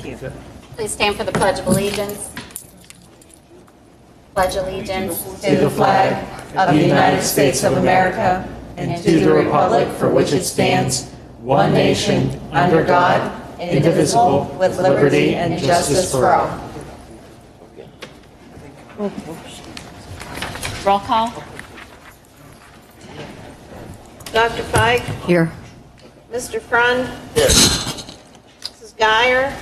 Thank you. Please stand for the Pledge of Allegiance. Pledge allegiance To the flag of the United States of America and to the republic for which it stands, one nation, under God, indivisible, with liberty and justice for all. Roll call. Dr. Fike? Here. Mr. Frund? Here. Mrs. Geyer?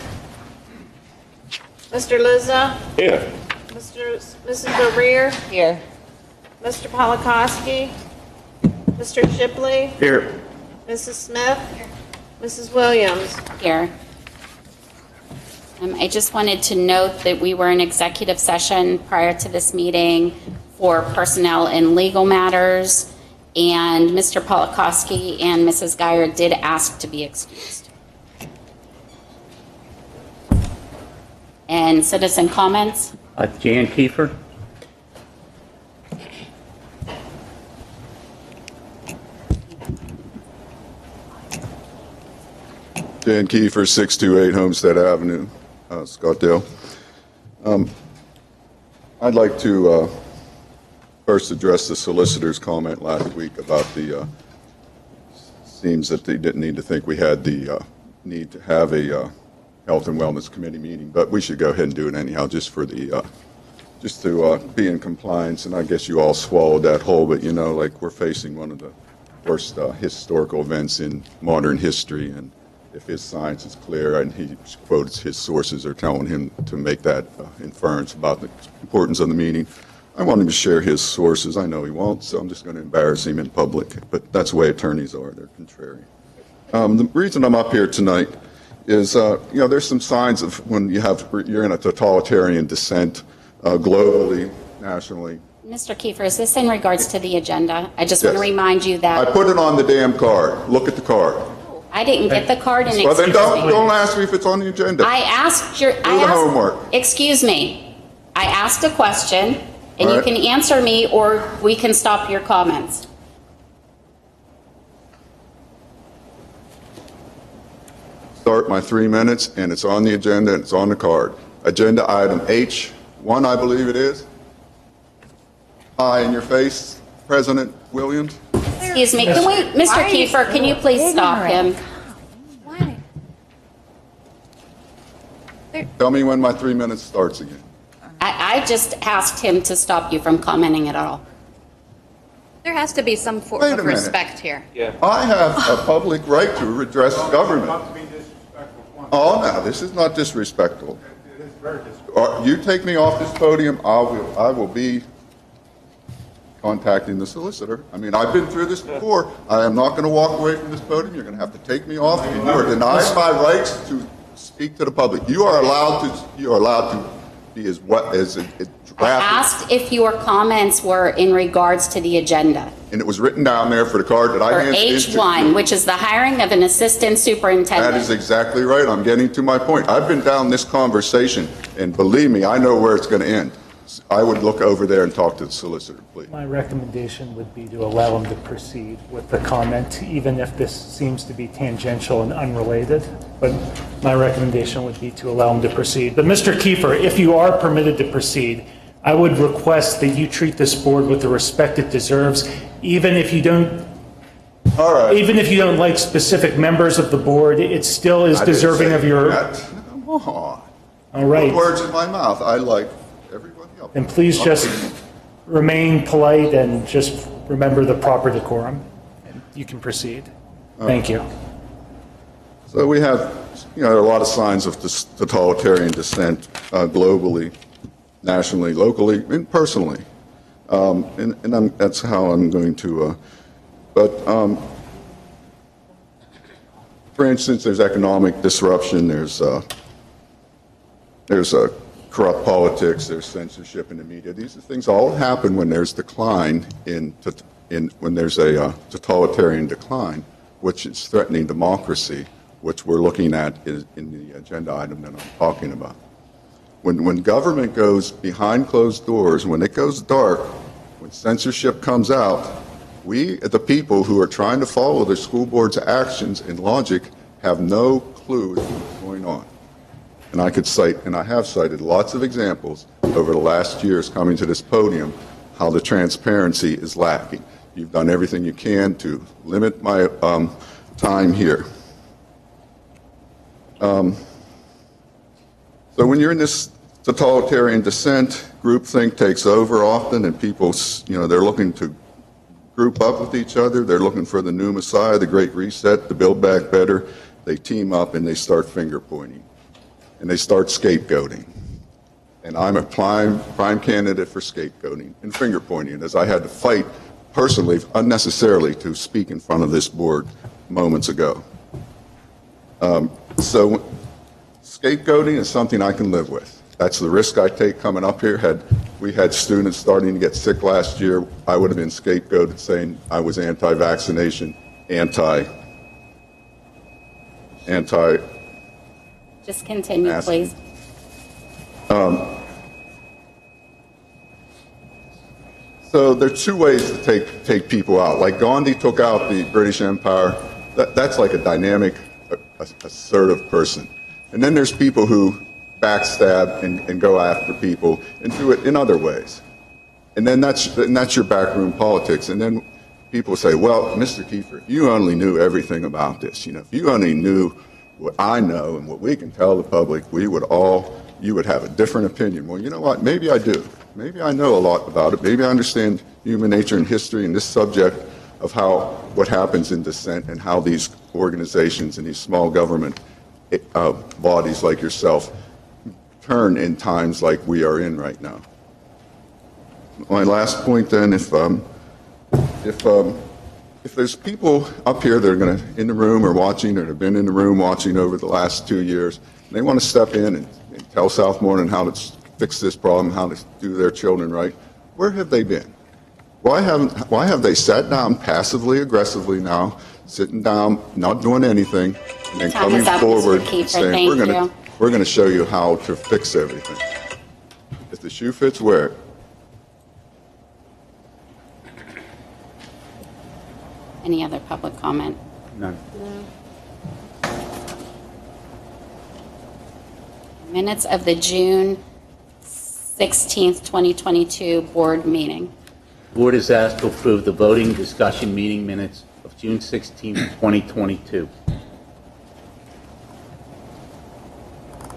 Mr. Lizza? Here. Mrs. O'Rear? Here. Mr. Polakowski? Mr. Shipley? Here. Mrs. Smith? Mrs. Williams? Here. I just wanted to note that we were in executive session prior to this meeting for personnel and legal matters, and Mr. Polakowski and Mrs. Geyer did ask to be excused. And citizen comments? Jan Kiefer. Dan Kiefer, 628 Homestead Avenue, Scottsdale. I'd like to first address the solicitor's comment last week about the, seems that they didn't need to think we had the need to have a Health and Wellness Committee meeting, but we should go ahead and do it anyhow, just for the, just to be in compliance. And I guess you all swallowed that whole, but you know, like we're facing one of the worst historical events in modern history, and if his science is clear and he quotes his sources are telling him to make that inference about the importance of the meeting, I want him to share his sources. I know he won't, so I'm just going to embarrass him in public, but that's the way attorneys are. They're contrary. The reason I'm up here tonight is, you know, there's some signs of when you're in a totalitarian descent globally, nationally. Mr. Kiefer, is this in regards to the agenda? I just want to remind you I that put it on the damn card. Look at the card. I didn't get the card and Well, then excuse me. don't ask me if it's on the agenda. I asked your, Do the homework. Excuse me. I asked a question, and All you right. can answer me, or we can stop your comments. Start my 3 minutes, and it's on the agenda, and it's on the card. Agenda item H1, I believe it is. Hi in your face, President Williams. Excuse me, can we, Mr. Kiefer, can you please stop him? Tell me when my 3 minutes starts again. I just asked him to stop you from commenting at all. There has to be some form Wait a of minute. respect here. I have a public right to redress government. Oh, no, this is not disrespectful. You take me off this podium, I will be contacting the solicitor. I mean, I've been through this before. I am not going to walk away from this podium. You're going to have to take me off. You are denying my rights to speak to the public. You are allowed to be as I drafted. asked if your comments were in regards to the agenda. And it was written down there for the card that I For handed in to you. H1, which is the hiring of an assistant superintendent. That is exactly right. I'm getting to my point. I've been down this conversation, and believe me, I know where it's going to end. I would look over there and talk to the solicitor, please. My recommendation would be to allow him to proceed with the comment, even if this seems to be tangential and unrelated. But my recommendation would be to allow him to proceed. But Mr. Kiefer, if you are permitted to proceed, I would request that you treat this board with the respect it deserves, even if you don't All right. Even if you don't like specific members of the board, it still is I didn't deserving say of your... that. Come on. All right. Put words in my mouth. I like everybody else. And please just remain polite and just remember the proper decorum. And you can proceed. Thank you. So we have, a lot of signs of this totalitarian descent globally, nationally, locally, and personally. That's how I'm going to, for instance, there's economic disruption, there's corrupt politics, there's censorship in the media. These things all happen when there's decline when there's a totalitarian decline, which is threatening democracy, which we're looking at in the agenda item that I'm talking about. When government goes behind closed doors, when it goes dark, when censorship comes out, we, the people who are trying to follow the school board's actions and logic, have no clue what's going on. And I could cite, and I have cited lots of examples over the last years coming to this podium, how the transparency is lacking. You've done everything you can to limit my time here. So when you're in this totalitarian dissent, groupthink takes over often, and people, they're looking to group up with each other. They're looking for the new Messiah, the Great Reset, to build back better. They team up and they start finger pointing, and they start scapegoating. And I'm a prime candidate for scapegoating and finger pointing, as I had to fight personally, unnecessarily, to speak in front of this board moments ago. So scapegoating is something I can live with. That's the risk I take coming up here. Had we had students starting to get sick last year, I would have been scapegoated saying I was anti-vaccination, anti. Just continue, please. So there are two ways to take people out. Like Gandhi took out the British Empire. That's like a dynamic, assertive person. And then there's people who backstab and go after people and do it in other ways. And then that's your backroom politics. And then people say, well, Mr. Kiefer, if you only knew everything about this, if you only knew what I know and what we can tell the public, you would have a different opinion. Well, you know what? Maybe I do. Maybe I know a lot about it. Maybe I understand human nature and history and this subject of what happens in dissent and how these organizations and these small government bodies like yourself turn in times like we are in right now. My last point then, if there's people up here that are going to, in the room or watching, or have been in the room watching over the last 2 years, and they want to step in and tell Southmoreland how to fix this problem, how to do their children right, where have they been? Why have they sat down passively, aggressively now, sitting down, not doing anything, and then coming forward saying, we're going to show you how to fix everything. If the shoe fits, wear it. Any other public comment? None. Minutes of the June 16th, 2022 board meeting. Board is asked to approve the voting discussion meeting minutes of June 16th, 2022.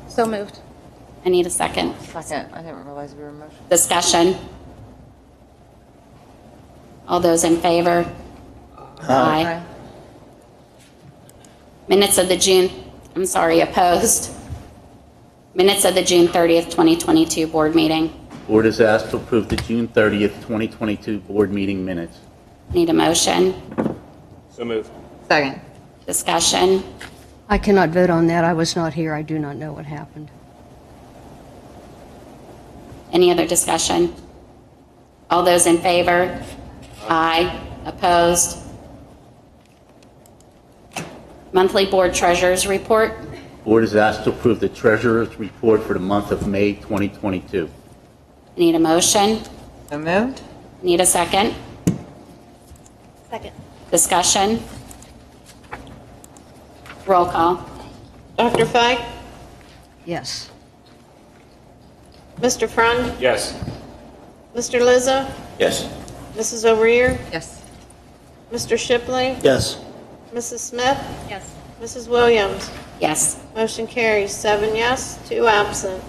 So moved. I need a second. Second. I didn't realize we were in motion. Discussion. All those in favor? Aye. Minutes of the opposed. Minutes of the June 30th, 2022 board meeting. Board is asked to approve the June 30th, 2022 board meeting minutes. Need a motion. So moved. Second. Discussion. I cannot vote on that. I was not here. I do not know what happened. Any other discussion? All those in favor? Aye. Opposed? Monthly board treasurer's report. Board is asked to approve the treasurer's report for the month of May 2022. Need a motion. So moved. Need a second. Second. Discussion. Roll call. Dr. Fike? Yes. Mr. Frund? Yes. Mr. Lizza? Yes. Mrs. O'Rear? Yes. Mr. Shipley? Yes. Mrs. Smith? Yes. Mrs. Williams? Yes. Motion carries 7 yes, 2 absent.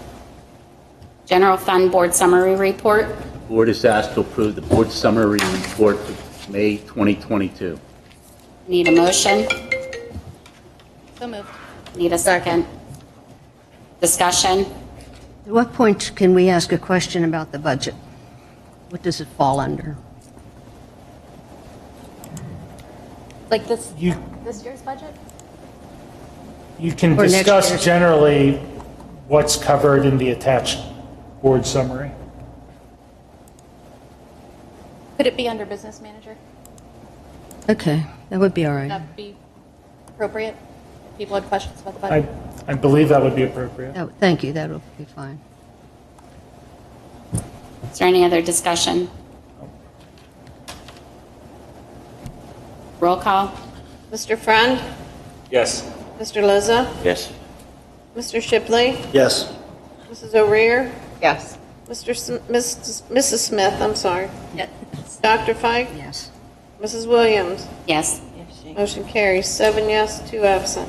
General fund board summary report. Board is asked to approve the board summary report for May 2022. Need a motion. So moved. Need a second. Discussion. At what point can we ask a question about the budget? What does it fall under? Like this You year's budget? You can For next discuss year's- generally what's covered in the attached board summary. Could it be under business manager? Okay, that would be all Would right. that be appropriate? If people had questions about the budget? I believe that would be appropriate. Thank you, that will be fine. Is there any other discussion? Roll call. Mr. Frund? Yes. Mr. Lizza? Yes. Mr. Shipley, Yes. Mrs. O'Rear, Yes. Mrs. Smith, I'm sorry, Yes. Dr. Fike, Yes. Mrs. Williams. Yes. Motion carries 7 yes, 2 absent.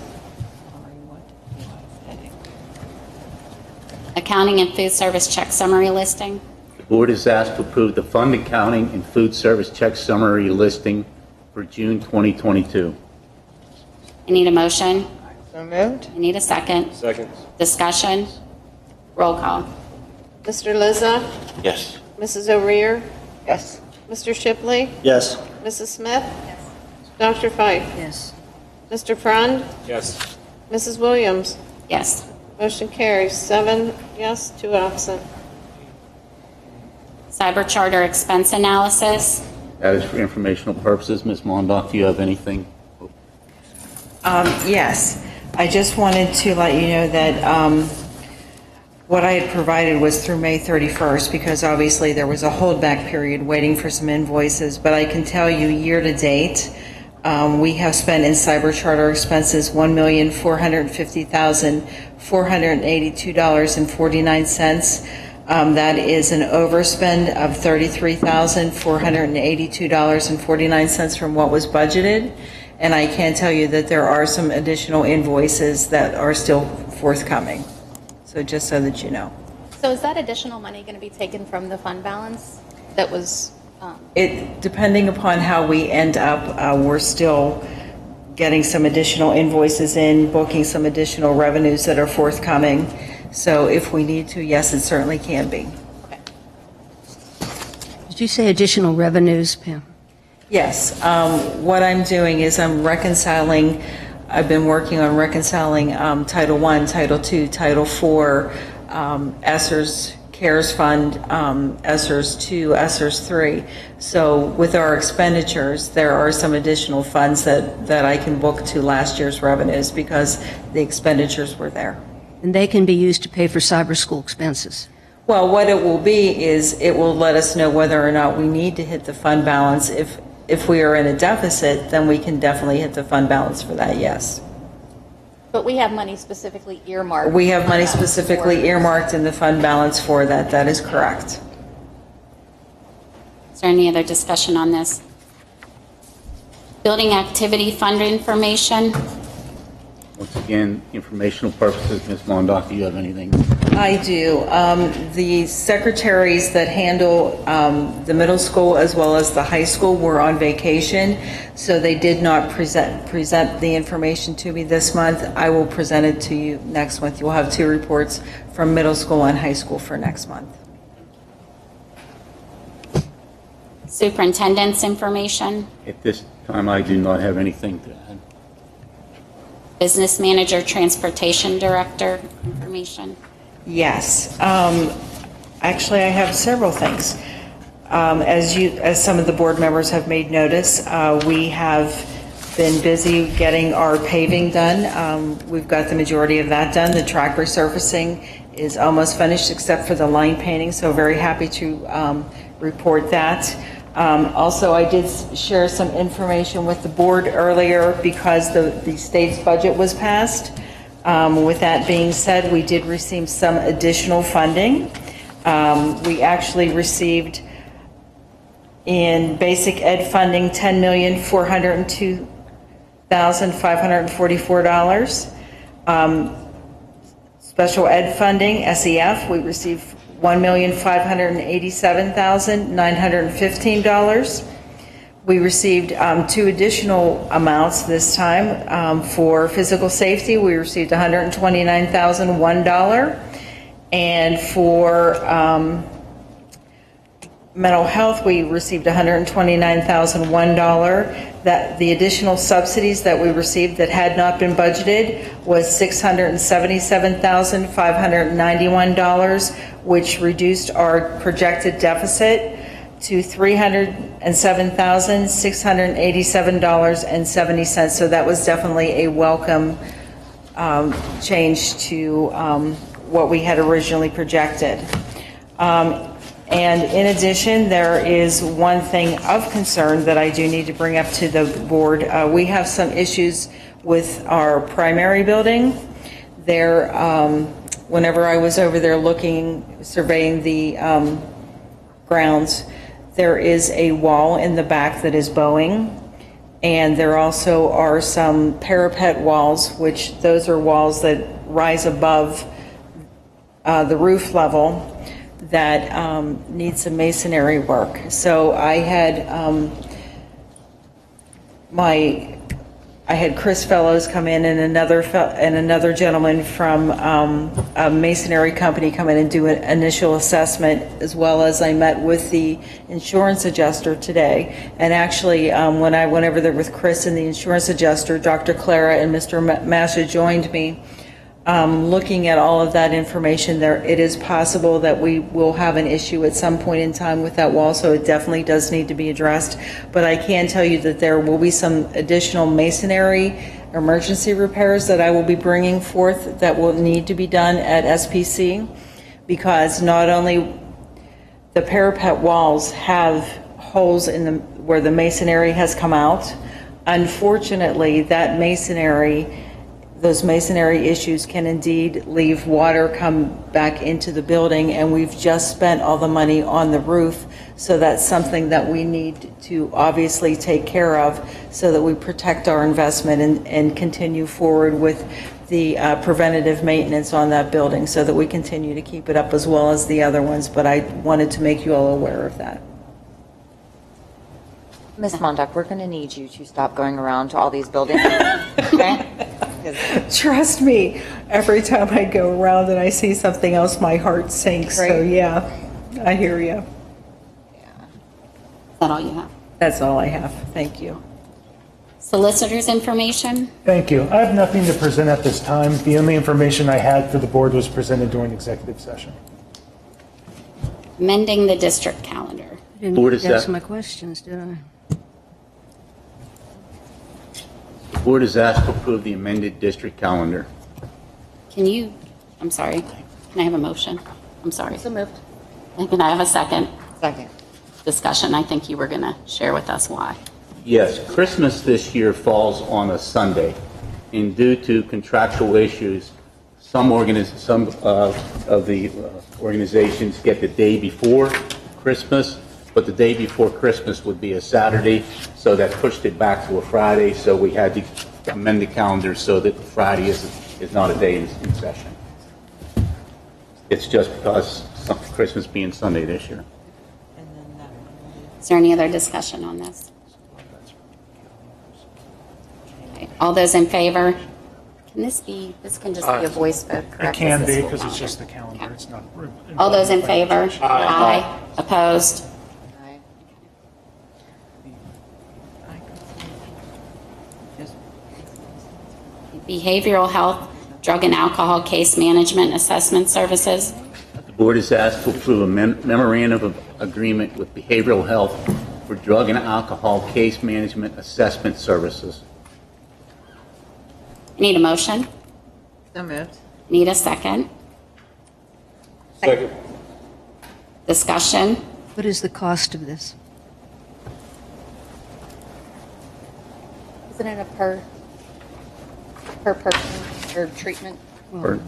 Accounting and food service check summary listing. The board is asked to approve the fund accounting and food service check summary listing for June 2022. I need a motion. So moved? I need a second. Second. Discussion. Roll call. Mr. Lizza, Yes. Mrs. O'Rear, Yes. Mr. Shipley, Yes. Mrs. Smith, Dr. Fike, Yes. Mr. Frond, Yes. Mrs. Williams. Yes. Motion carries 7 yes, 2 absent. Cyber charter expense analysis. That is for informational purposes. Ms. Mondoff, do you have anything? Yes, I just wanted to let you know that what I had provided was through May 31st, because obviously there was a holdback period waiting for some invoices, but I can tell you year-to-date, we have spent in cyber charter expenses $1,450,482.49. That is an overspend of $33,482.49 from what was budgeted. And I can tell you that there are some additional invoices that are still forthcoming. So just so that you know. So is that additional money going to be taken from the fund balance that was, Depending upon how we end up, we're still getting some additional invoices in, booking some additional revenues that are forthcoming. So if we need to, yes, it certainly can be. okay. Did you say additional revenues, Pam? Yes. What I'm doing is I've been working on reconciling Title I, Title II, Title IV, ESSER's CARES Fund, ESSER's 2, ESSER's 3. So with our expenditures, there are some additional funds that I can book to last year's revenues because the expenditures were there. And they can be used to pay for cyber school expenses. Well, what it will be is it will let us know whether or not we need to hit the fund balance. If we are in a deficit, then we can definitely hit the fund balance for that, yes. But we have money specifically earmarked. We have money specifically earmarked in the fund balance for that. That is correct. Is there any other discussion on this? Building activity fund information. Once again, informational purposes. Ms. Mondoff, do you have anything? I do. The secretaries that handle the middle school as well as the high school were on vacation, so they did not present the information to me this month. I will present it to you next month. You'll have 2 reports from middle school and high school for next month. Superintendent's information. At this time, I do not have anything to add. Business manager, transportation director information. Yes. Actually, I have several things. As some of the board members have made notice, we have been busy getting our paving done. We've got the majority of that done. The track resurfacing is almost finished except for the line painting, so very happy to report that. Also, I did share some information with the board earlier because the state's budget was passed. With that being said, we did receive some additional funding. We actually received in basic ed funding $10,402,544. Special ed funding, SEF, we received $1,587,915. We received 2 additional amounts this time. For physical safety, we received $129,001. And for mental health, we received $129,001. That the additional subsidies that we received that had not been budgeted was $677,591, which reduced our projected deficit to $307,687.70. So that was definitely a welcome change to what we had originally projected. And in addition, there is one thing of concern that I do need to bring up to the board. We have some issues with our primary building. there, whenever I was over there surveying the grounds, there is a wall in the back that is bowing, and there also are some parapet walls, which those are walls that rise above the roof level that need some masonry work. So I had I had Chris Fellows come in and another gentleman from a masonry company come in and do an initial assessment, as well as I met with the insurance adjuster today. And actually, when I went over there with Chris and the insurance adjuster, Dr. Clara and Mr. Masha joined me. Looking at all of that information there, it is possible that we will have an issue at some point in time with that wall, so it definitely does need to be addressed. But I can tell you that there will be some additional masonry emergency repairs that I will be bringing forth that will need to be done at SPC, because not only the parapet walls have holes in where the masonry has come out. Unfortunately, those masonry issues can indeed leave water come back into the building, and we've just spent all the money on the roof, so that's something that we need to obviously take care of so that we protect our investment and continue forward with the preventative maintenance on that building so that we continue to keep it up as well as the other ones. But I wanted to make you all aware of that. Ms. Mondak, we're going to need you to stop going around to all these buildings. Okay? Trust me, every time I go around and I see something else, my heart sinks. Right. So yeah, I hear you. Is that all you have? That's all I have. Thank you. Solicitor's information? Thank you. I have nothing to present at this time. The only information I had for the board was presented during executive session. Amending the district calendar. Didn't Board is ask that- my questions, did I? The board is asked to approve the amended district calendar. I'm sorry, can I have a motion? I'm sorry. So moved. And can I have a second Second. discussion? I think you were going to share with us why. Yes, Christmas this year falls on a Sunday, and due to contractual issues, some of the organizations get the day before Christmas, but the day before Christmas would be a Saturday, so that pushed it back to a Friday, so we had to amend the calendar so that Friday is not a day in session. It's just because of Christmas being Sunday this year. Is there any other discussion on this? Okay. All those in favor? This can just be a voice vote, correct? It can This be, will because it's not- just the calendar. Okay. It's not. All those in favor? Aye. Opposed? Aye. Behavioral health, drug and alcohol case management assessment services. The board is asked to approve a memorandum of agreement with behavioral health for drug and alcohol case management assessment services. Need a motion? So moved. Need a second? Second. Discussion? What is the cost of this? Isn't it a per person or treatment? Or-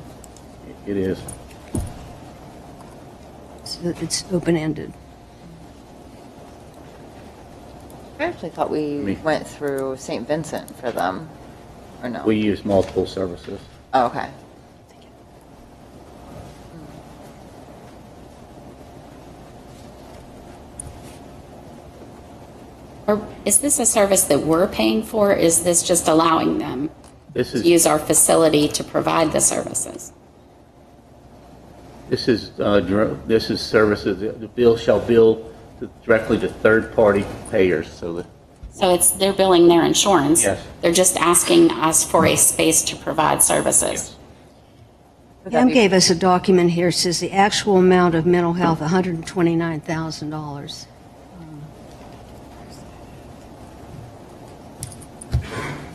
It is. It's open-ended. I actually thought we went through St. Vincent for them, or no? We use multiple services. Oh, okay. Or is this a service that we're paying for? Is this just allowing them This to is use our facility to provide the services? This is services. The bill shall bill directly to third-party payers. So They're billing their insurance. Yes. They're just asking us for a space to provide services. Pam gave us a document here, says the actual amount of mental health, $129,000.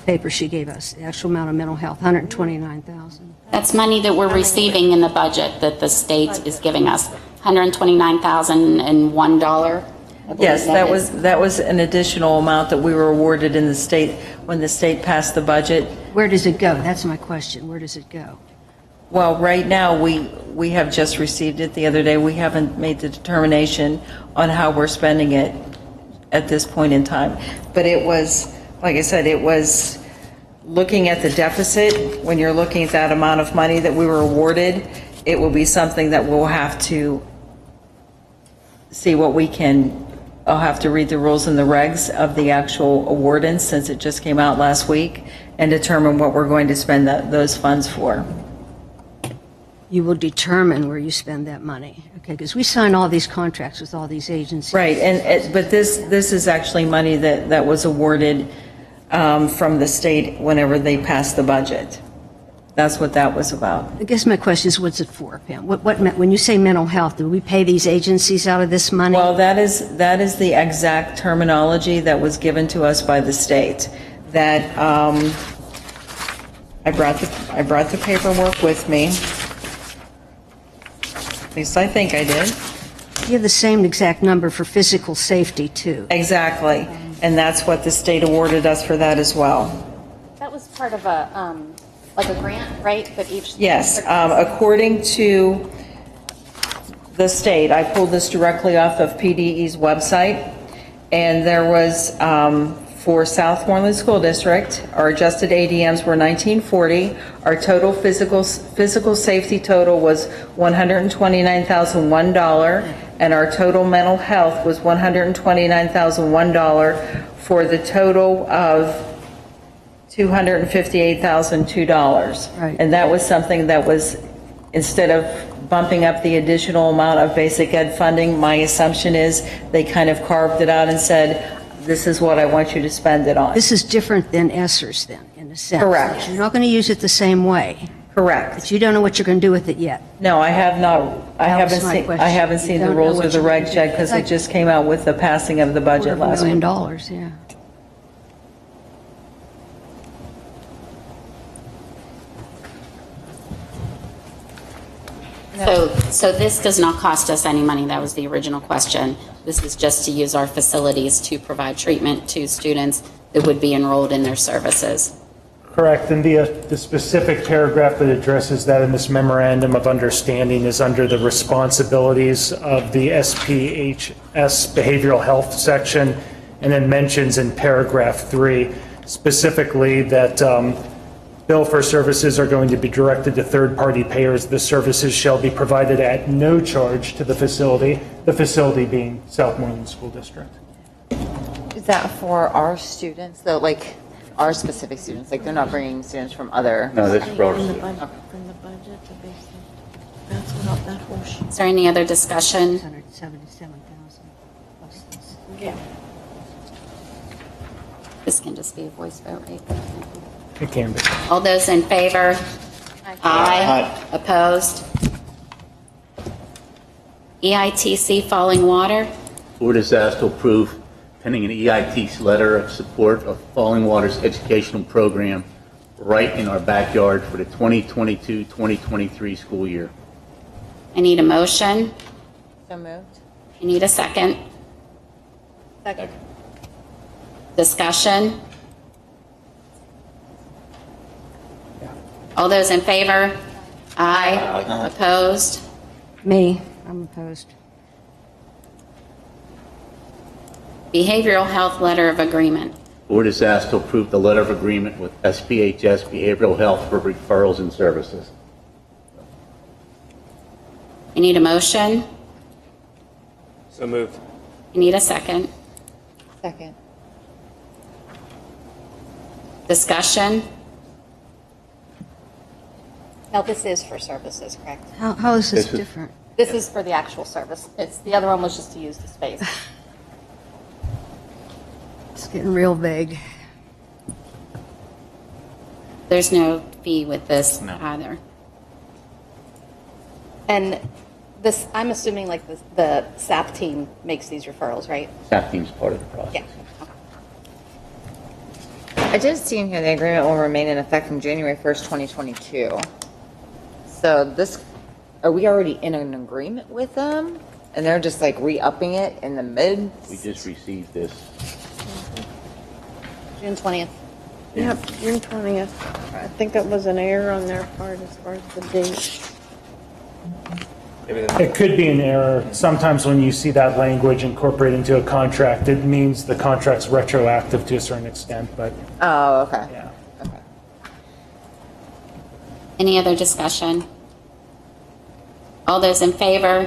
Paper she gave us, the actual amount of mental health, $129,000. That's money that we're receiving in the budget that the state is giving us, $129,001. Yes, that was an additional amount that we were awarded in the state when the state passed the budget. Where does it go? That's my question. Where does it go? Well, right now, we have just received it the other day. We haven't made the determination on how we're spending it at this point in time. But it was, like I said, it was looking at the deficit. When you're looking at that amount of money that we were awarded, it will be something that we'll have to see what we can. I'll have to read the rules and the regs of the actual awardance, since it just came out last week, and determine what we're going to spend those funds for. You will determine where you spend that money. Okay, because we sign all these contracts with all these agencies. Right, but this is actually money that was awarded from the state whenever they passed the budget. That's what that was about. I guess my question is, what's it for, Pam? When you say mental health, do we pay these agencies out of this money? Well, that is the exact terminology that was given to us by the state. That I brought the paperwork with me. At least I think I did. You have the same exact number for physical safety, too. Exactly, and that's what the state awarded us for that as well. That was part of a, like a grant, right? That each. Yes, according to the state, I pulled this directly off of PDE's website, and there was, for Southmoreland School District, our adjusted ADMs were 1940. Our total physical safety total was $129,001, and our total mental health was $129,001 for the total of $258,002. Right. And that was something that was, instead of bumping up the additional amount of basic ed funding, my assumption is they kind of carved it out and said, this is what I want you to spend it on. This is different than ESSERS, then, in a sense. Correct. You're not going to use it the same way. Correct. But you don't know what you're going to do with it yet. No, I have not, I That was haven't my seen, question. I haven't You seen the don't know rules what or the you're gonna regs do. yet, because it just came out with the passing of the budget last week. $250 million, yeah. So this does not cost us any money. That was the original question. This is just to use our facilities to provide treatment to students that would be enrolled in their services. Correct, and the specific paragraph that addresses that in this memorandum of understanding is under the responsibilities of the SPHS behavioral health section, and then mentions in paragraph 3 specifically that bill for services are going to be directed to third-party payers. The services shall be provided at no charge to the facility being Southmoreland School District. Is that for our students, though, like our specific students? Like they're not bringing students from other? No, this is for our From the students. budget, to basically, that's what that whole sheet. Is there any other discussion? 177,000 plus this. Yeah. This can just be a voice vote, right? It can be. All those in favor? Aye. Opposed? EITC Falling Water? Board is asked to approve pending an EIT's letter of support of Falling Waters educational program right in our backyard for the 2022-2023 school year. I need a motion. So moved. I need a second. Second. Discussion? All those in favor? Aye. Opposed? Me, I'm opposed. Behavioral Health Letter of Agreement. Board is asked to approve the letter of agreement with SPHS Behavioral Health for referrals and services. I need a motion. So moved. I need a second. Second. Discussion? Now, this is for services, correct? How is this This is- different? This is for the actual service. The other one was just to use the space. It's getting real vague. There's no fee with this either. And this, I'm assuming like the SAP team makes these referrals, right? Staff team's part of the process. Yeah. I did see in here the agreement will remain in effect from January 1st, 2022. So this, are we already in an agreement with them? And they're just like re-upping it in the mid? We just received this. June 20th. Yep, June 20th. I think that was an error on their part as far as the date. It could be an error. Sometimes when you see that language incorporated into a contract, it means the contract's retroactive to a certain extent, but Oh, okay. yeah. Okay. Any other discussion? All those in favor?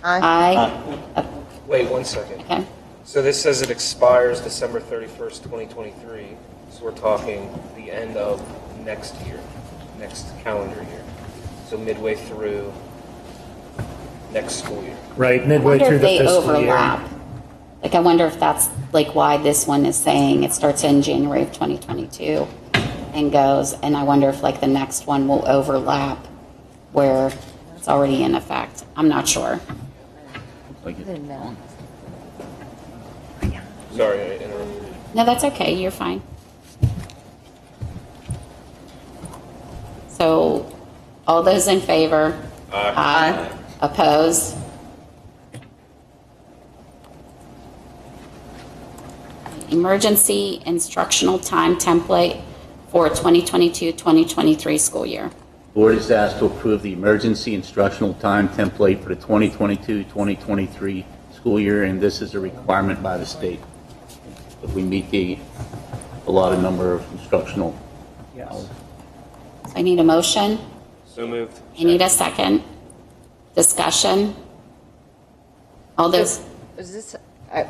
Aye. Wait 1 second. Okay. So this says it expires December 31st, 2023. So we're talking the end of next year, next calendar year. So midway through next school year. Right, I midway wonder through if the they fiscal overlap. year. Like, I wonder if that's like why this one is saying it starts in January of 2022 and goes, and I wonder if like the next one will overlap where it's already in effect. I'm not sure. Like it- Sorry, I interrupted. No, that's okay. You're fine. So, all those in favor? Aye. Opposed? Emergency instructional time template for 2022-2023 school year. Board is asked to approve the emergency instructional time template for the 2022-2023 school year, and this is a requirement by the state. If we meet the allotted number of instructional hours. So I need a motion. So moved. I need a second. Discussion. All those, Is this,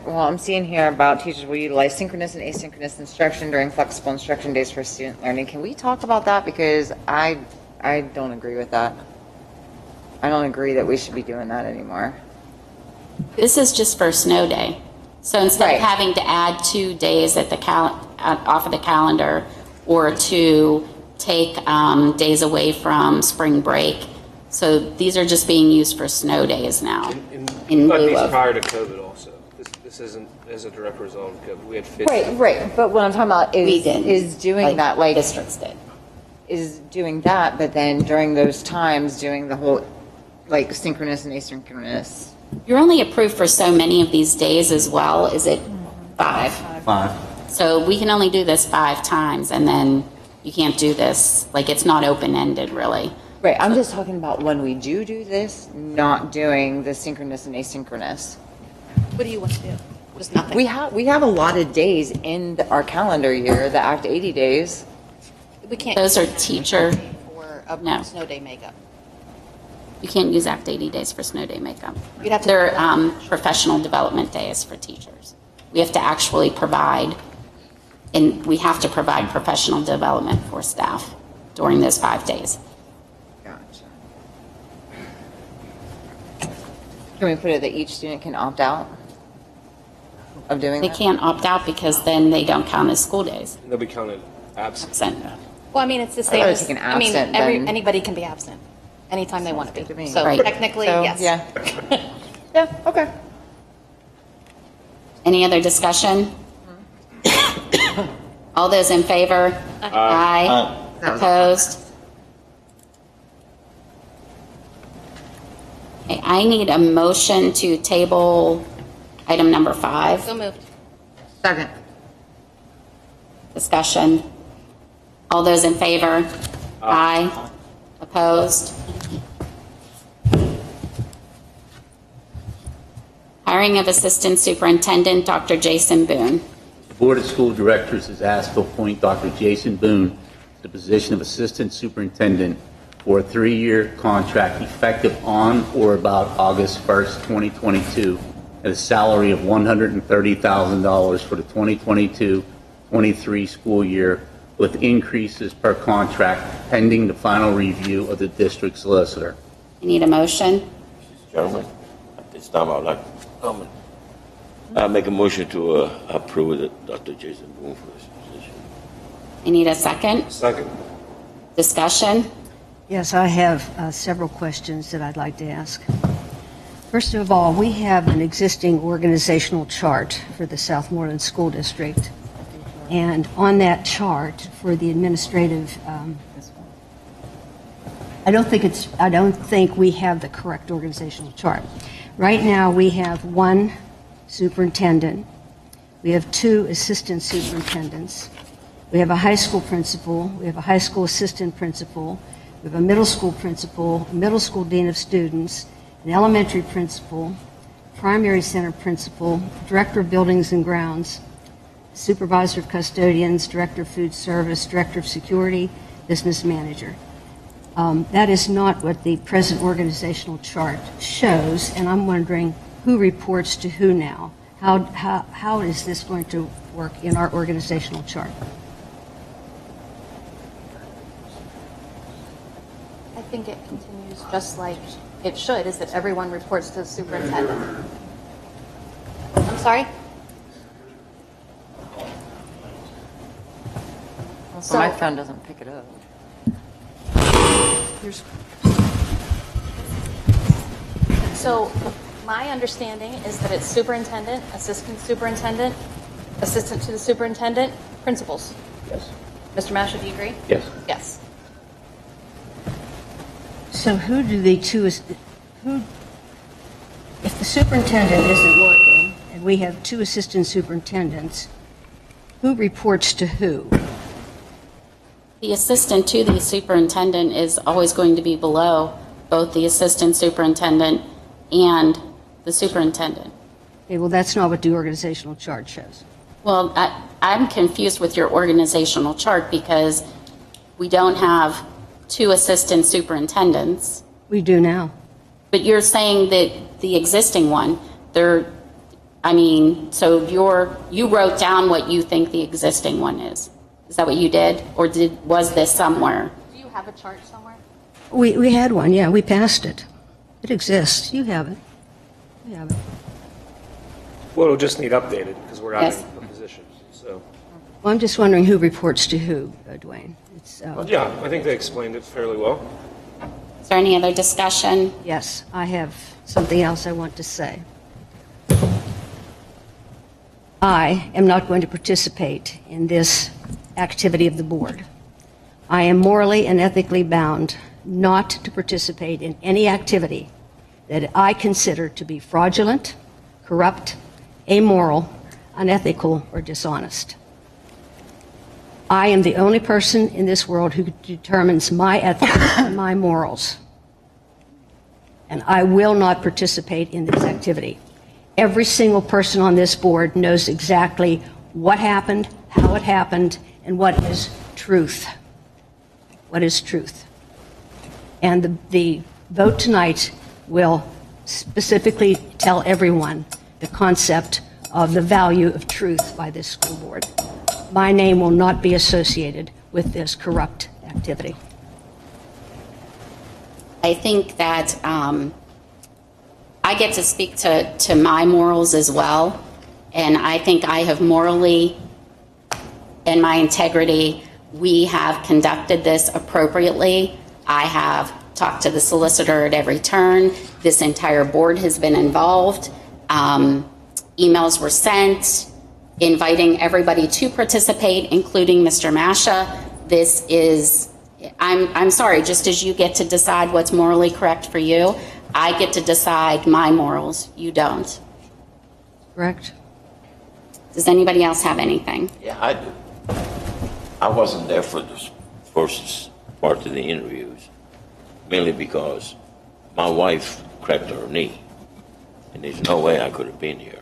well, I'm seeing here about teachers will utilize synchronous and asynchronous instruction during flexible instruction days for student learning. Can we talk about that? Because I don't agree with that. I don't agree that we should be doing that anymore. this is just for snow day. So instead Right. of having to add 2 days at the off of the calendar, or to take days away from spring break, so these are just being used for snow days now. In But lieu these of, prior to COVID also. This isn't as a direct result of COVID. We had 50. Right. But what I'm talking about we is, didn't. is doing that, like, districts did. is doing that, but then during those times, doing the whole, like, synchronous and asynchronous. You're only approved for so many of these days as well. Is it 5? 5. So we can only do this 5 times, and then you can't do this. Like, it's not open-ended, really. Right, I'm just talking about when we do this, not doing the synchronous and asynchronous. What do you want to do? Just nothing. We have a lot of days in our calendar year, the Act 80 days. We can't. Those are teacher, For a No. snow day makeup. you can't use Act 80 days for snow day makeup. You'd have to- They're professional development days for teachers. We have to actually provide, and we have to provide professional development for staff during those 5 days. Gotcha. Can we put it that each student can opt out of doing They that? can't opt out because then they don't count as school days. They'll be counted absent. Absent. Well, I mean, it's the same thought as, taking I mean, absent, then- anybody can be absent anytime they want to good to be. me. So Right. technically, So, yes. Yeah. Yeah, okay. Any other discussion? All those in favor? Aye. Opposed? Okay, I need a motion to table item number 5. So moved. Second. Discussion. All those in favor? Aye. Opposed? Hiring of Assistant Superintendent, Dr. Jason Boone. The Board of School Directors is asked to appoint Dr. Jason Boone to the position of Assistant Superintendent for a 3-year contract effective on or about August 1st, 2022, at a salary of $130,000 for the 2022-23 school year, with increases per contract pending the final review of the district solicitor. I need a motion. Gentlemen, at this time, I would like I make a motion to approve Dr. Jason Boone for this position. I need a second. Second. Discussion. Yes, I have several questions that I'd like to ask. First of all, we have an existing organizational chart for the Southmoreland School District. And on that chart for the administrative, I don't think we have the correct organizational chart. Right now, we have 1 superintendent. We have 2 assistant superintendents. We have a high school principal, we have a high school assistant principal, we have a middle school principal, a middle school dean of students, an elementary principal, primary center principal, director of buildings and grounds, supervisor of custodians, director of food service, director of security, business manager. That is not what the present organizational chart shows, and I'm wondering who reports to who now. How is this going to work in our organizational chart? I think it continues just like it should, is that everyone reports to the superintendent. I'm sorry? So my phone doesn't pick it up. So my understanding is that it's superintendent, assistant superintendent, assistant to the superintendent, principals. Yes. Mr. Masha, do you agree? Yes. Yes. So who do the two, if the superintendent isn't working and we have two assistant superintendents, who reports to who? The assistant to the superintendent is always going to be below both the assistant superintendent and the superintendent. Okay, well, that's not what the organizational chart shows. Well, I'm confused with your organizational chart because we don't have two assistant superintendents. We do now. But you're saying that the existing one, so you wrote down what you think the existing one is. Is that what you did? Or was this somewhere? Do you have a chart somewhere? We had one, yeah, we passed it. It exists. You have it. We have it. Well, it'll just need updated because we're out Yes. of the position. So, Well, I'm just wondering who reports to who, Dwayne. It's, yeah, I think they explained it fairly well. Is there any other discussion? Yes, I have something else I want to say. I am not going to participate in this activity of the board. I am morally and ethically bound not to participate in any activity that I consider to be fraudulent, corrupt, amoral, unethical, or dishonest. I am the only person in this world who determines my ethics and my morals. And I will not participate in this activity. Every single person on this board knows exactly what happened, how it happened, and what is truth. What is truth? And the vote tonight will specifically tell everyone the concept of the value of truth by this school board. My name will not be associated with this corrupt activity. I think that I get to speak to my morals as well. And I think I have morally and my integrity, we have conducted this appropriately. I have talked to the solicitor at every turn. This entire board has been involved. Emails were sent inviting everybody to participate, including Mr. Masha. This is, I'm sorry, just as you get to decide what's morally correct for you, I get to decide my morals. You don't. Correct? Does anybody else have anything? Yeah, I do. I wasn't there for the first part of the interviews, mainly because my wife cracked her knee, and there's no way I could have been here.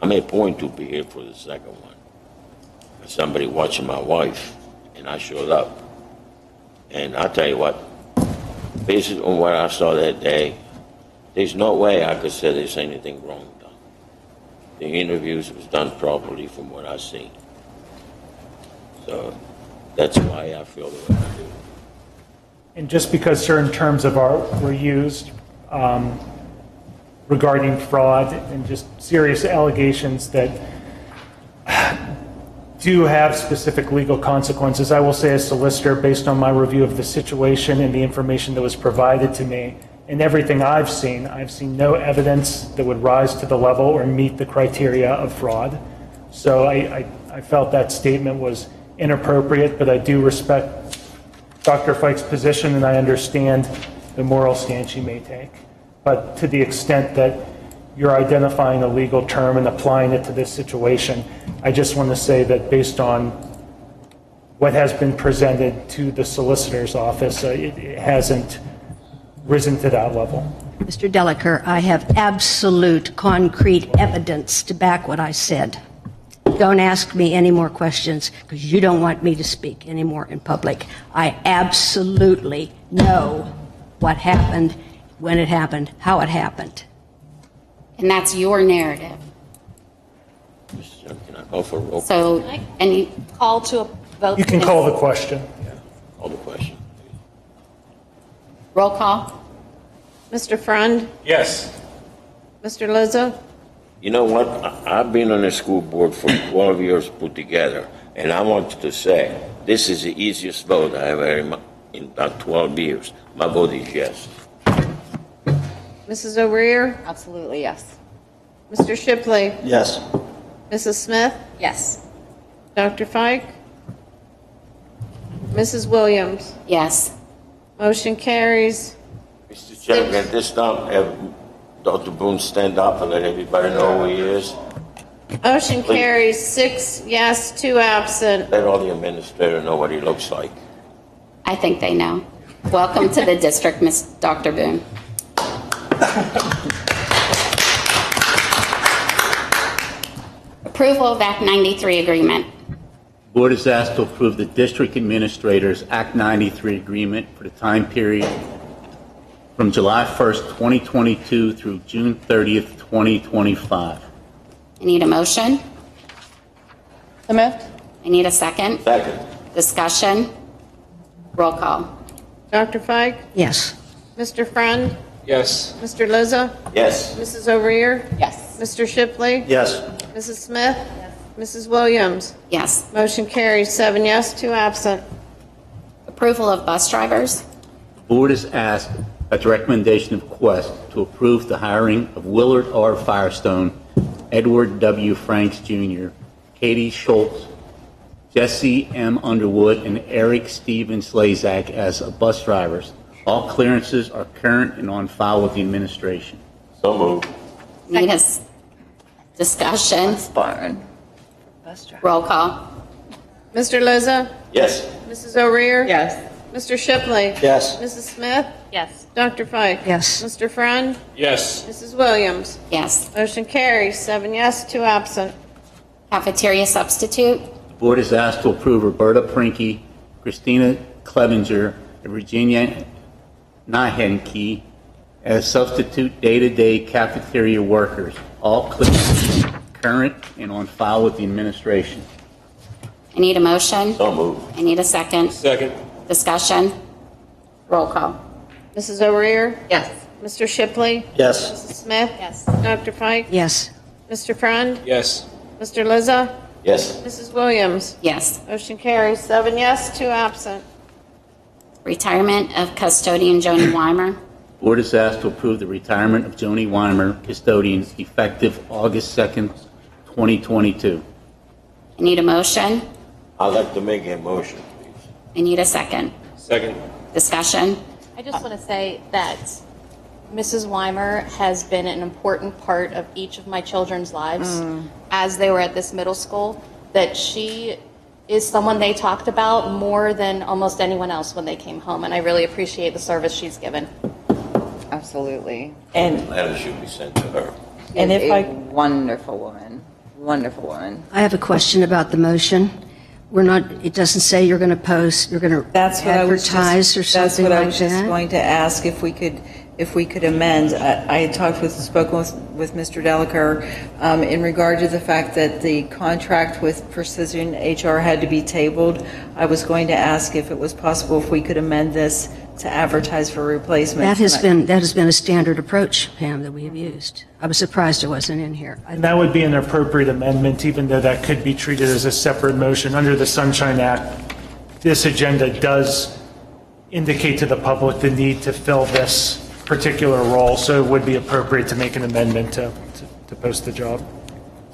I made a point to be here for the second one. There's somebody watching my wife, and I showed up. And I'll tell you what, based on what I saw that day, there's no way I could say there's anything wrong done. The interviews was done properly from what I seen. So that's why I feel the way I do. And just because certain terms of art were used regarding fraud and just serious allegations that do have specific legal consequences, I will say as solicitor, based on my review of the situation and the information that was provided to me, and everything I've seen no evidence that would rise to the level or meet the criteria of fraud. So I felt that statement was inappropriate, but I do respect Dr. Fike's position and I understand the moral stance she may take. But to the extent that you're identifying a legal term and applying it to this situation, I just want to say that based on what has been presented to the solicitor's office, it hasn't risen to that level. Mr. Delacour, I have absolute concrete evidence to back what I said. Don't ask me any more questions because you don't want me to speak anymore in public. I absolutely know what happened, when it happened, how it happened. And that's your narrative. Can I call for a roll? So, any, Call to a vote. You can call the question. Call the question. roll call? Mr. Friend? Yes. Mr. Lizzo? You know what? I've been on the school board for 12 years put together, and I want to say this is the easiest vote I have ever in about 12 years. My vote is yes. Mrs. O'Rear? Absolutely, yes. Mr. Shipley? Yes. Mrs. Smith? Yes. Dr. Fike? Mrs. Williams? Yes. Motion carries. Mr. Chairman, at this time, have Dr. Boone stand up and let everybody know who he is. Motion Please. carries 6 yes, 2 absent. Let all the administrators know what he looks like. I think they know. Welcome to the district, Miss Dr. Boone. Approval of Act 93 agreement. Board is asked to approve the district administrator's Act 93 agreement for the time period from July 1st, 2022 through June 30th, 2025. I need a motion. So moved. I need a second. Second. Discussion. Roll call. Dr. Fike? Yes. Mr. Friend? Yes. Mr. Lizzo? Yes. Mrs. O'Rear? Yes. Mr. Shipley? Yes. Mrs. Smith? Mrs. Williams? Yes. Motion carries 7 yes, 2 absent. Approval of bus drivers. Board is asked, at the recommendation of Quest, to approve the hiring of Willard R. Firestone, Edward W. Franks Jr., Katie Schultz, Jesse M. Underwood, and Eric Steven Slazak as bus drivers. All clearances are current and on file with the administration. So moved. Need a discussion. Barn. Roll call. Mr. Lizzo? Yes. Mrs. O'Rear? Yes. Mr. Shipley? Yes. Mrs. Smith? Yes. Dr. Fike? Yes. Mr. Friend? Yes. Mrs. Williams? Yes. Motion carries 7 yes, 2 absent. Cafeteria substitute. The board is asked to approve Roberta Prinky, Christina Clevenger, and Virginia Nahenke as substitute day-to-day cafeteria workers. All clearances current and on file with the administration. I need a motion. So moved. I need a second. Second. Discussion. Roll call. Mrs. O'Rear? Yes. Mr. Shipley? Yes. Mrs. Smith? Yes. Dr. Fike? Yes. Mr. Friend? Yes. Mr. Lizzo? Yes. Mrs. Williams? Yes. Motion carries 7 yes, 2 absent. Retirement of custodian Joni Weimer. Board is asked to approve the retirement of Joni Weimer, custodian, effective August 2nd, 2022. I need a motion. I'd like to make a motion, please. I need a second. Second. Discussion. I just want to say that Mrs. Weimer has been an important part of each of my children's lives as they were at this middle school, that she is someone they talked about more than almost anyone else when they came home, and I really appreciate the service she's given. Absolutely. And, Letter should be sent to her. and if I, Wonderful woman. Wonderful woman. I have a question about the motion. We're not, it doesn't say you're going to post, you're going to that's what I was advertise or just, that's something what I like was just that? going to ask if we could amend. I had spoken with Mr. Delacour in regard to the fact that the contract with Precision HR had to be tabled. I was going to ask if it was possible if we could amend this to advertise for replacement. That has been a standard approach, Pam, that we have used. I was surprised it wasn't in here. And that would be an appropriate amendment, even though that could be treated as a separate motion. Under the Sunshine Act, this agenda does indicate to the public the need to fill this particular role, so it would be appropriate to make an amendment to post the job.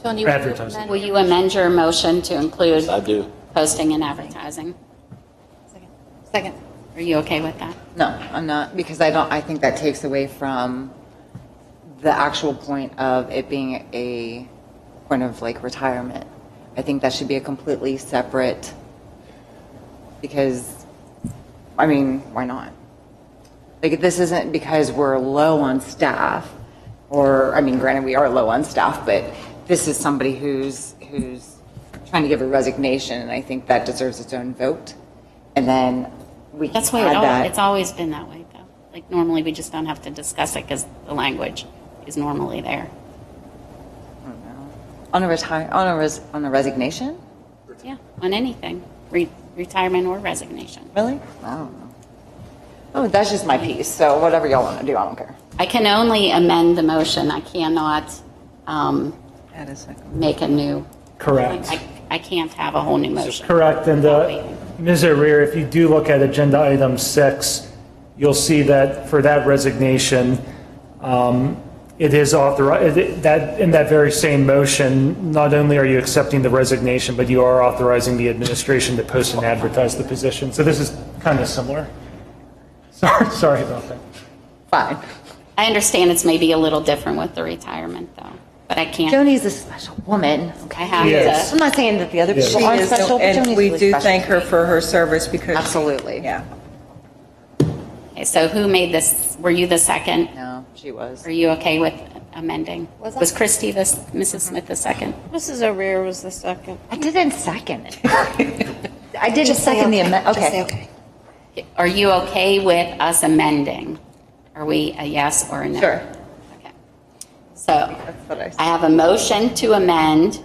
Tony, Advertising. Will you amend your motion to include I do. posting and advertising? Second. Are you okay with that? No, I'm not, because I think that takes away from the actual point of it being a point of like retirement. I think that should be a completely separate Because, I mean, why not? Like, this isn't because we're low on staff, or, I mean, granted, we are low on staff, but this is somebody who's trying to give a resignation, and I think that deserves its own vote. And then we can That's why add that. it's always been that way, though. Like, normally, we just don't have to discuss it because the language is normally there. On a resignation? Yeah, on anything, retirement or resignation. Really? I don't know. Oh, that's just my piece, so whatever y'all want to do, I don't care. I can only amend the motion. I cannot Add a second. make a new. Correct. I can't have a whole new motion. Correct. And Ms. O'Rear, if you do look at agenda item 6, you'll see that for that resignation, it is authorized, that in that very same motion, not only are you accepting the resignation, but you are authorizing the administration to post and advertise the position. So this is kind of similar. Sorry about that. Fine. I understand it's maybe a little different with the retirement, though, but I can't. Joni's a special woman. I have Yes. I'm not saying that the other people aren't special, but And Joni's we really do special. thank her for her service because. Absolutely. Yeah. Okay, so who made this? Were you the second? No, she was. Are you okay with amending? Was I? Was Christie Mrs. Smith the second? Mrs. O'Rear was the second. I didn't second it. I did just second the amendment. Okay. Are you okay with us amending? Are we a yes or a no? Sure. Okay. So That's what I said. I have a motion to amend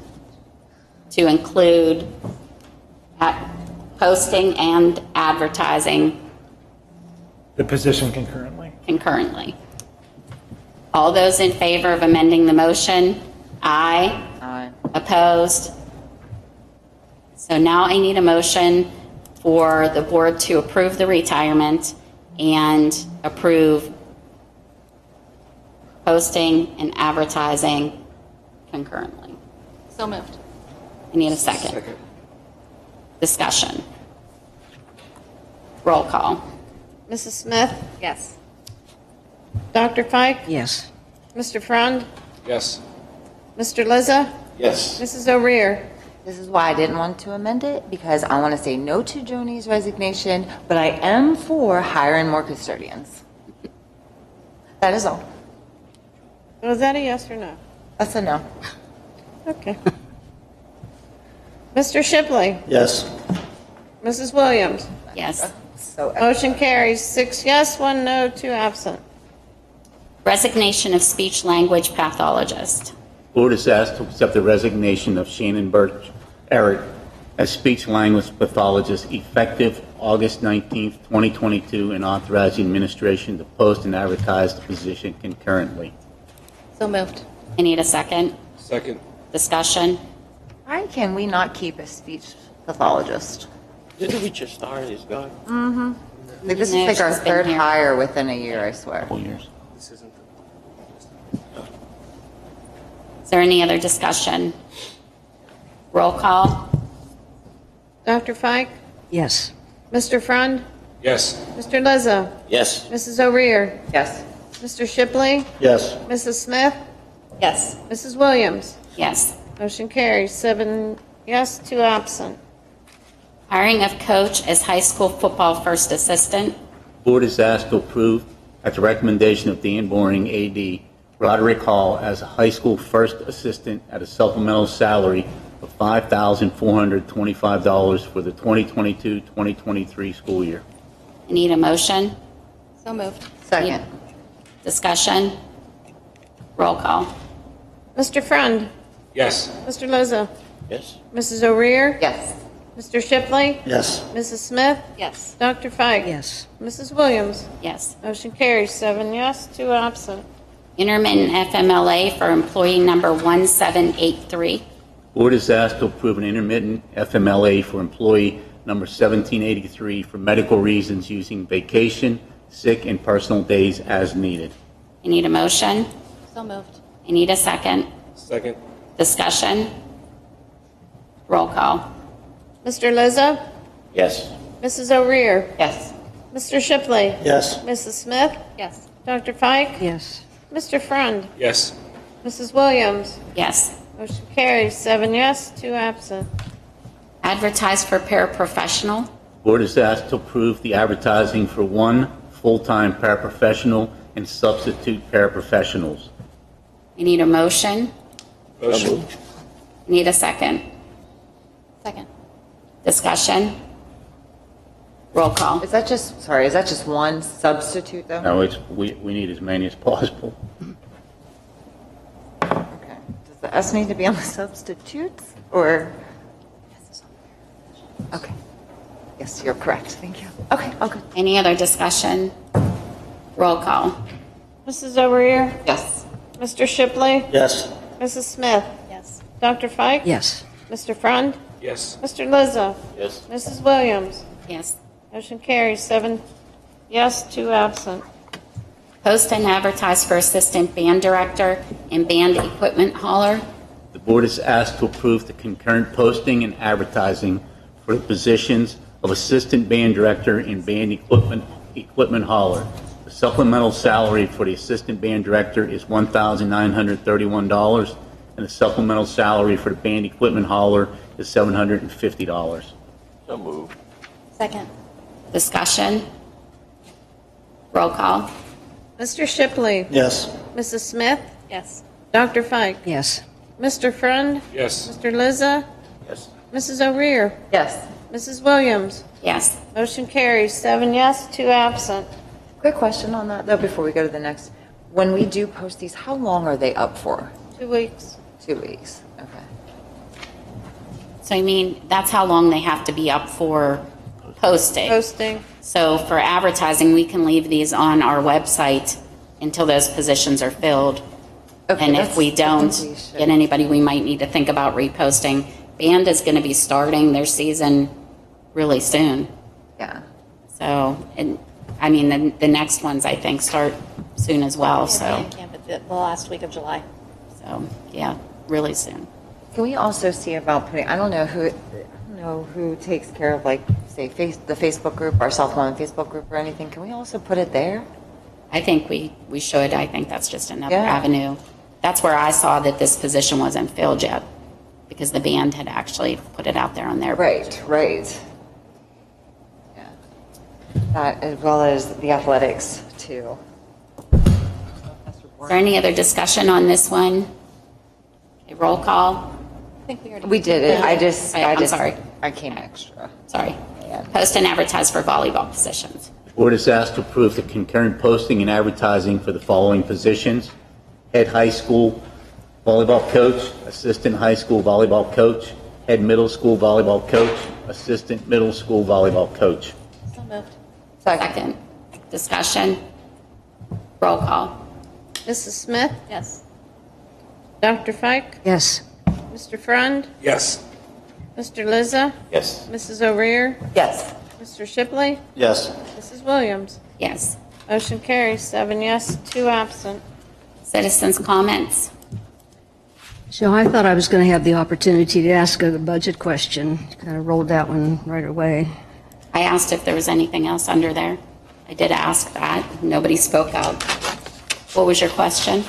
to include posting and advertising The position concurrently. concurrently. All those in favor of amending the motion? Aye. Aye. Opposed? So now I need a motion for the board to approve the retirement and approve posting and advertising concurrently. So moved. I need a second. Discussion. Roll call. Mrs. Smith? Yes. Dr. Fike? Yes. Mr. Frond? Yes. Mr. Lizza? Yes. Mrs. O'Rear? This is why I didn't want to amend it, because I want to say no to Joni's resignation, but I am for hiring more custodians. That is all. Was that a yes or no? That's a no. Okay. Mr. Shipley? Yes. Mrs. Williams? Yes. So Motion carries 6 yes, 1 no, 2 absent. Resignation of speech language pathologist. Board is asked to accept the resignation of Shannon Birch Eric as speech language pathologist effective August 19th, 2022, and authorize the administration to post and advertise the position concurrently. So moved. I need a second. Second. Discussion. why can we not keep a speech pathologist? Didn't we just hire this guy? Like, this No, is like our she's been third here. hire within a year, I swear. Couple years. This isn't Is there any other discussion? Roll call. Dr. Fike? Yes. Mr. Frond? Yes. Mr. Lizza? Yes. Mrs. O'Rear? Yes. Mr. Shipley? Yes. Mrs. Smith? Yes. Mrs. Williams? Yes. Motion carries 7 yes, 2 absent. Hiring of coach as high school football first assistant. Board is asked to approve, at the recommendation of Dan Boring, AD, Roderick Hall as a high school first assistant at a supplemental salary of $5,425 for the 2022-2023 school year. I need a motion. So moved. Second. Discussion. Roll call. Mr. Frond? Yes. Mr. Lizza? Yes. Mrs. O'Rear? Yes. Mr. Shipley? Yes. Mrs. Smith? Yes. Dr. Fike? Yes. Mrs. Williams? Yes. Motion carries 7 yes, 2 absent. Intermittent FMLA for employee number 1783. Board is asked to approve an intermittent FMLA for employee number 1783 for medical reasons using vacation, sick, and personal days as needed. I need a motion. So moved. I need a second. Second. Discussion. Roll call. Mr. Lizza? Yes. Mrs. O'Rear? Yes. Mr. Shipley? Yes. Mrs. Smith? Yes. Dr. Fike? Yes. Mr. Frond? Yes. Mrs. Williams? Yes. Motion carries 7 yes, 2 absent. Advertise for paraprofessional. Board is asked to approve the advertising for one full-time paraprofessional and substitute paraprofessionals. I need a motion. Motion. Need a second. Second. Discussion. Roll call. Is that just one substitute though? No, we need as many as possible. Okay. Does the S need to be on the substitutes or? Okay. Yes, you're correct. Thank you. Okay, okay. Any other discussion? Roll call. Mrs. O'Rear? Yes. Mr. Shipley? Yes. Mrs. Smith? Yes. Dr. Fike? Yes. Mr. Frond? Yes. Mr. Lizzo? Yes. Mrs. Williams? Yes. Motion carries 7 yes, 2 absent. Post and advertise for assistant band director and band equipment hauler. The board is asked to approve the concurrent posting and advertising for the positions of assistant band director and band equipment hauler. The supplemental salary for the assistant band director is $1,931, and the supplemental salary for the band equipment hauler is $750. So moved. Second. Discussion. Roll call. Mr. Shipley? Yes. Mrs. Smith? Yes. Dr. Fike? Yes. Mr. Frond? Yes. Mr. Lizzo? Yes. Mrs. O'Rear? Yes. Mrs. Williams? Yes. Motion carries 7 yes, 2 absent. Quick question on that though before we go to the next. When we do post these, how long are they up for? 2 weeks. 2 weeks. Okay. So I mean, that's how long they have to be up for posting. Posting. So for advertising, we can leave these on our website until those positions are filled. Okay, And if that's- we I don't think we should. get anybody, we might need to think about reposting. Band is going to be starting their season really soon. Yeah. So, and I mean, the next ones I think start soon as well. So, Band camp at the last week of July. yeah, really soon. Can we also see about putting, I don't know who takes care of like, say, the Facebook group, our Southmoreland Facebook group or anything. Can we also put it there? I think we should. I think that's just another Yeah. avenue. That's where I saw that this position wasn't filled yet, because the band had actually put it out there on their Right. Yeah. That as well as the athletics too. Is there any other discussion on this one? Okay, roll call. I think we already. We did it. I'm sorry. I came extra. Sorry. Post and advertise for volleyball positions. The board is asked to approve the concurrent posting and advertising for the following positions: head high school volleyball coach, assistant high school volleyball coach, head middle school volleyball coach, assistant middle school volleyball coach. So moved. Second. Discussion. Roll call. Mrs. Smith? Yes. Dr. Fike? Yes. Mr. Frond? Yes. Mr. Lizzo? Yes. Mrs. O'Rear? Yes. Mr. Shipley? Yes. Mrs. Williams? Yes. Motion carries 7 yes, 2 absent. Citizens' comments. So I thought I was going to have the opportunity to ask a budget question. Kind of rolled that one right away. I asked if there was anything else under there. I did ask that. Nobody spoke out. What was your question?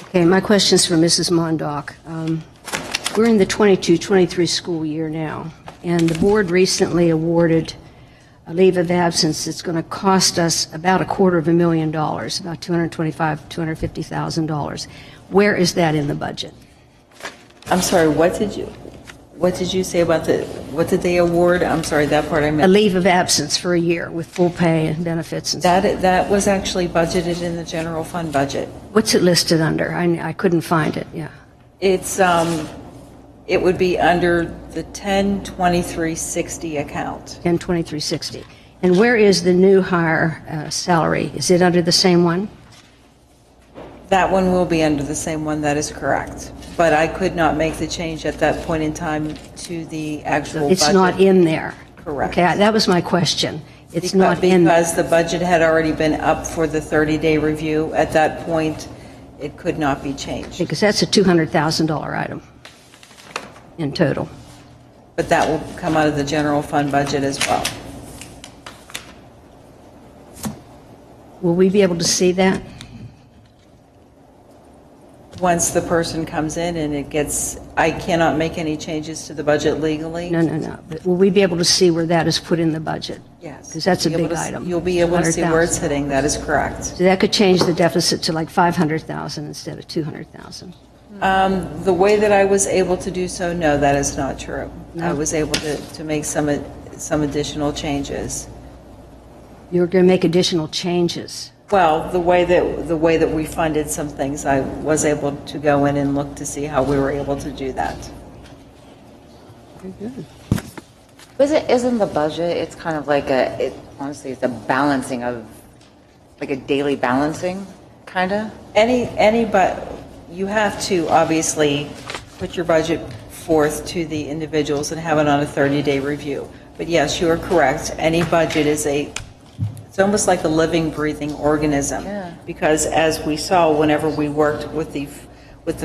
Okay, my question's for Mrs. Mondock. We're in the 22-23 school year now, and the board recently awarded a leave of absence that's going to cost us about $250,000, about $250,000. Where is that in the budget? I'm sorry, what did you say about what did they award? I'm sorry, that part I A missed. leave of absence for a year with full pay and benefits and stuff. That was actually budgeted in the general fund budget. What's it listed under? I couldn't find it, yeah. It would be under the 102360 account. 102360. And where is the new hire salary? Is it under the same one? That one will be under the same one, that is correct. But I could not make the change at that point in time to the actual budget. It's not in there. Correct. Okay, that was my question. It's not in. Because the budget had already been up for the 30-day review. At that point, it could not be changed. Because that's a $200,000 item in total. But that will come out of the general fund budget as well. Will we be able to see that? once the person comes in and it gets, I cannot make any changes to the budget legally? No. But will we be able to see where that is put in the budget? Yes. Because that's a You'll be big able to- item. You'll be able to see where it's 100,000. hitting, that is correct. So that could change the deficit to like 500,000 instead of 200,000. The way that I was able to do so, no, that is not true. No? I was able to make some additional changes. You're going to make additional changes. Well, the way that we funded some things, I was able to go in and look to see how we were able to do that. Very good. Isn't the budget, it's kind of like honestly, it's a balancing of, like a daily balancing, kind of? But you have to obviously put your budget forth to the individuals and have it on a 30-day review. But yes, you are correct. Any budget is it's almost like a living, breathing organism. Yeah. Because as we saw, whenever we worked with the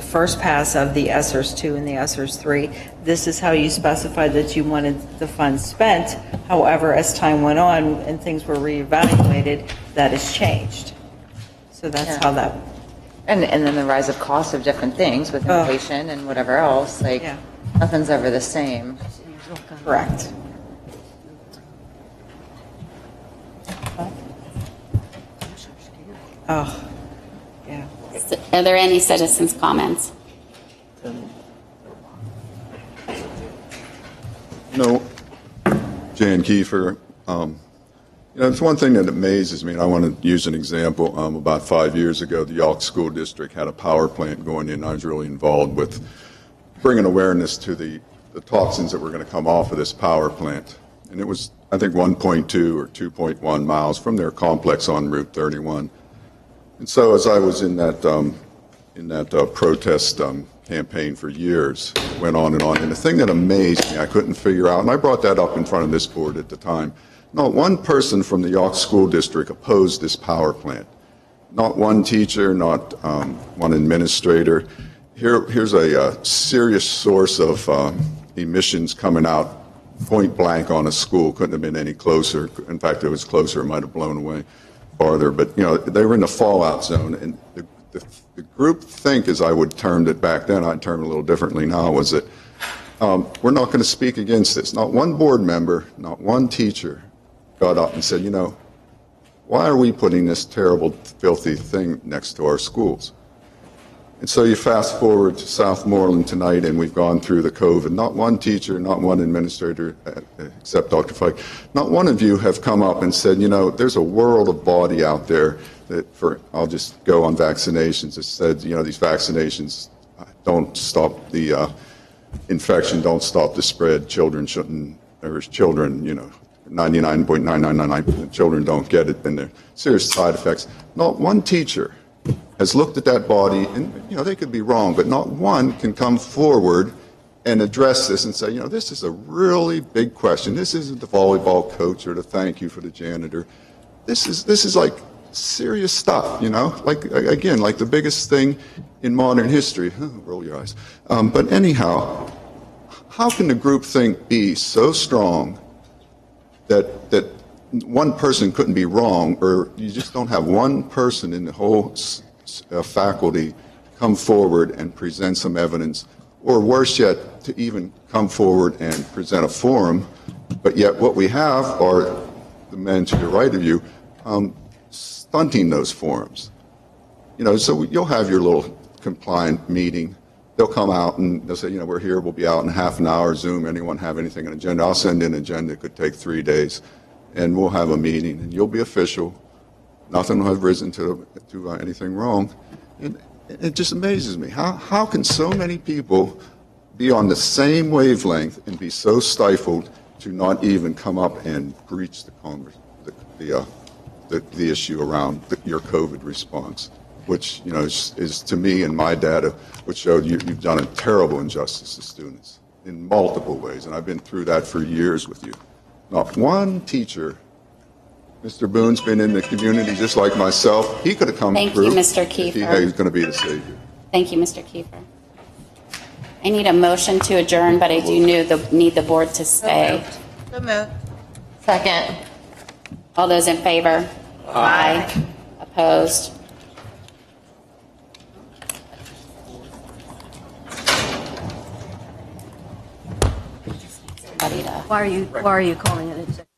first pass of the ESSERS 2 and the ESSERS 3, this is how you specified that you wanted the funds spent. However, as time went on and things were reevaluated, that has changed. So that's how that. And then the rise of costs of different things with inflation and whatever else, like, nothing's ever the same. Correct. Oh, yeah. Are there any citizens' comments? Jan Kiefer, it's one thing that amazes me, and I want to use an example. About 5 years ago, the Yawk School District had a power plant going in. I was really involved with bringing awareness to the toxins that were going to come off of this power plant. And it was, I think, 1.2 or 2.1 miles from their complex on Route 31. And so as I was in that protest campaign for years, it went on, and the thing that amazed me, I couldn't figure out, and I brought that up in front of this board at the time, not one person from the Yawk School District opposed this power plant. Not one teacher, not one administrator. Here's a serious source of emissions coming out point blank on a school. Couldn't have been any closer. In fact, it was closer. It might have blown away farther. But, they were in the fallout zone. And the group think, as I would term it back then, I'd term it a little differently now, was that we're not going to speak against this. Not one board member, not one teacher got up and said, why are we putting this terrible, filthy thing next to our schools? And so you fast forward to Southmoreland tonight, and we've gone through the COVID. Not one teacher, not one administrator, except Dr. Fike, not one of you have come up and said, there's a world of body out there that I'll just go on vaccinations. It said, these vaccinations don't stop the infection, don't stop the spread. Children shouldn't, or children, 99.9999% children don't get it, and there are serious side effects. Not one teacher has looked at that body, and they could be wrong, but not one can come forward and address this and say, this is a really big question. This isn't the volleyball coach or the thank you for the janitor. This is like serious stuff, like the biggest thing in modern history. Roll your eyes. But anyhow, how can the groupthink be so strong that one person couldn't be wrong, or you just don't have one person in the whole faculty come forward and present some evidence, or worse yet, to even come forward and present a forum, but yet what we have are the men to the right of you stunting those forums. So you'll have your little compliant meeting. They'll come out and they'll say, we're here, we'll be out in half an hour, Zoom, anyone have anything on agenda? I'll send in an agenda, it could take 3 days, and we'll have a meeting, and you'll be official. Nothing will have risen to anything wrong. And it just amazes me. How can so many people be on the same wavelength and be so stifled to not even come up and breach the issue around your COVID response, which is to me and my data, which showed you've done a terrible injustice to students in multiple ways, and I've been through that for years with you. Not one teacher. Mr. Boone's been in the community just like myself. He could have come through. Thank you, Mr. Kiefer. He was going to be the savior. Thank you, Mr. Kiefer. I need a motion to adjourn, but I do need the board to stay. So moved. Second. All those in favor? Aye. Opposed? data. Why are you calling it executive?